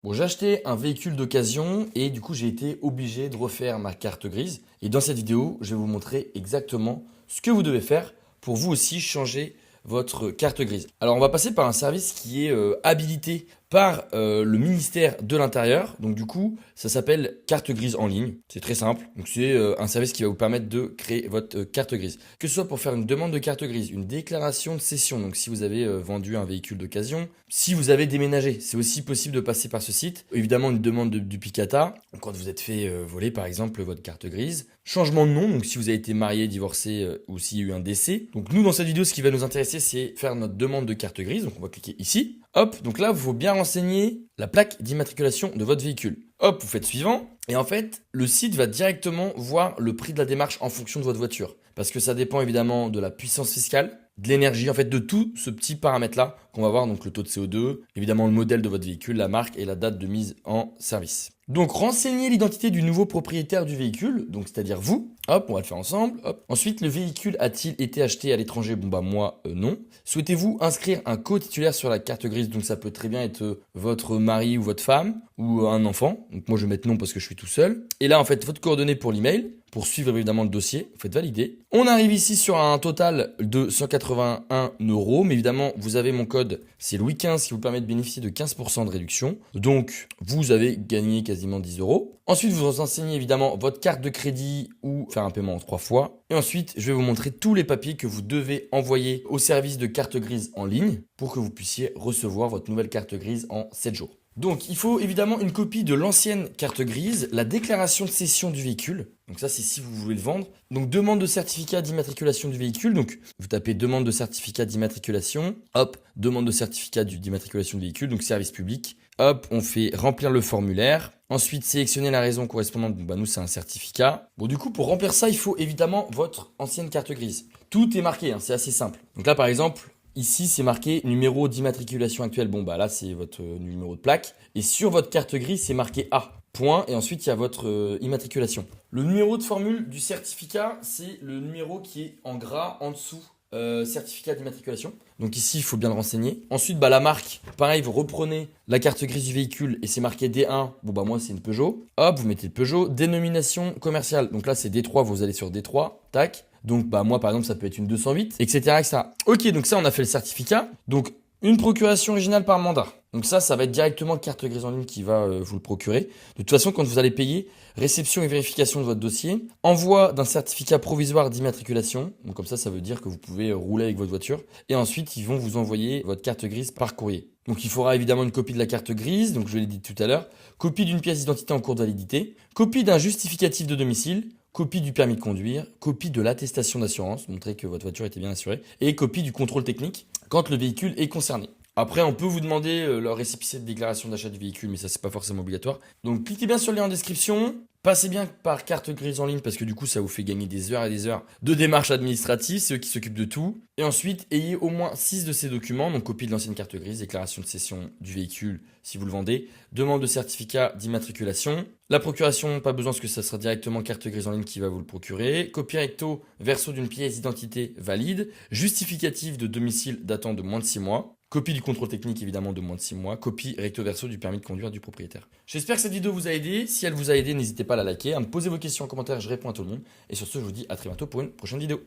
Bon, j'ai acheté un véhicule d'occasion et du coup j'ai été obligé de refaire ma carte grise. Et dans cette vidéo, je vais vous montrer exactement ce que vous devez faire pour vous aussi changer votre carte grise. Alors on va passer par un service qui est habilité par le ministère de l'Intérieur. Donc du coup, ça s'appelle carte grise en ligne. C'est très simple. Donc c'est un service qui va vous permettre de créer votre carte grise. Que ce soit pour faire une demande de carte grise, une déclaration de cession. Donc si vous avez vendu un véhicule d'occasion, si vous avez déménagé, c'est aussi possible de passer par ce site. Évidemment, une demande de duplicata. Donc, quand vous êtes fait voler par exemple votre carte grise. Changement de nom, donc si vous avez été marié, divorcé ou s'il y a eu un décès. Donc nous dans cette vidéo, ce qui va nous intéresser, c'est faire notre demande de carte grise. Donc on va cliquer ici. Hop, donc là, il faut bien renseigner la plaque d'immatriculation de votre véhicule. Hop, vous faites suivant. Et en fait, le site va directement voir le prix de la démarche en fonction de votre voiture. Parce que ça dépend évidemment de la puissance fiscale, de l'énergie, en fait de tout ce petit paramètre-là qu'on va voir, donc le taux de CO2, évidemment le modèle de votre véhicule, la marque et la date de mise en service. Donc renseignez l'identité du nouveau propriétaire du véhicule, donc c'est-à-dire vous. Hop, on va le faire ensemble. Hop. Ensuite, le véhicule a-t-il été acheté à l'étranger? Bon bah moi non. Souhaitez-vous inscrire un co-titulaire sur la carte grise? Donc ça peut très bien être votre mari ou votre femme ou un enfant. Donc moi je vais mettre non parce que je suis tout seul. Et là en fait votre coordonnée pour l'email. Pour suivre évidemment le dossier, vous faites valider. On arrive ici sur un total de 181 €, mais évidemment vous avez mon code, c'est Louis15 qui vous permet de bénéficier de 15% de réduction. Donc vous avez gagné quasiment 10 €. Ensuite vous renseignez évidemment votre carte de crédit ou faire un paiement en 3 fois. Et ensuite je vais vous montrer tous les papiers que vous devez envoyer au service de carte grise en ligne pour que vous puissiez recevoir votre nouvelle carte grise en 7 jours. Donc il faut évidemment une copie de l'ancienne carte grise, la déclaration de cession du véhicule. Donc ça c'est si vous voulez le vendre. Donc demande de certificat d'immatriculation du véhicule. Donc vous tapez demande de certificat d'immatriculation. Hop, demande de certificat d'immatriculation du véhicule. Donc service public. Hop, on fait remplir le formulaire. Ensuite, sélectionner la raison correspondante. Bon, bah, nous, c'est un certificat. Bon, du coup, pour remplir ça, il faut évidemment votre ancienne carte grise. Tout est marqué, hein, c'est assez simple. Donc là, par exemple, ici, c'est marqué numéro d'immatriculation actuel. Bon, bah là, c'est votre numéro de plaque. Et sur votre carte grise, c'est marqué A. Point. Et ensuite, il y a votre immatriculation. Le numéro de formule du certificat, c'est le numéro qui est en gras en dessous. Certificat d'immatriculation. Donc ici, il faut bien le renseigner. Ensuite, bah, la marque, pareil, vous reprenez la carte grise du véhicule et c'est marqué D1. Bon, bah moi, c'est une Peugeot. Hop, vous mettez le Peugeot. Dénomination commerciale. Donc là, c'est D3, vous allez sur D3. Tac. Donc, bah moi, par exemple, ça peut être une 208, etc., etc. Ok, donc ça, on a fait le certificat. Donc, une procuration originale par mandat. Donc ça va être directement carte grise en ligne qui va vous le procurer. De toute façon, quand vous allez payer, réception et vérification de votre dossier, envoi d'un certificat provisoire d'immatriculation. Donc comme ça veut dire que vous pouvez rouler avec votre voiture. Et ensuite, ils vont vous envoyer votre carte grise par courrier. Donc il faudra évidemment une copie de la carte grise, donc je l'ai dit tout à l'heure, copie d'une pièce d'identité en cours de validité, copie d'un justificatif de domicile, copie du permis de conduire, copie de l'attestation d'assurance, montrer que votre voiture était bien assurée, et copie du contrôle technique quand le véhicule est concerné. Après, on peut vous demander le récépissé de déclaration d'achat du véhicule, mais ça, c'est pas forcément obligatoire. Donc, cliquez bien sur le lien en description. Passez bien par carte grise en ligne parce que du coup, ça vous fait gagner des heures et des heures de démarches administratives. C'est eux qui s'occupent de tout. Et ensuite, ayez au moins 6 de ces documents. Donc, copie de l'ancienne carte grise, déclaration de cession du véhicule si vous le vendez, demande de certificat d'immatriculation. La procuration, pas besoin parce que ça sera directement carte grise en ligne qui va vous le procurer. Copie recto verso d'une pièce d'identité valide. Justificatif de domicile datant de moins de 6 mois. Copie du contrôle technique évidemment de moins de 6 mois, copie recto verso du permis de conduire du propriétaire. J'espère que cette vidéo vous a aidé. Si elle vous a aidé, n'hésitez pas à la liker, à me poser vos questions en commentaire, je réponds à tout le monde. Et sur ce, je vous dis à très bientôt pour une prochaine vidéo.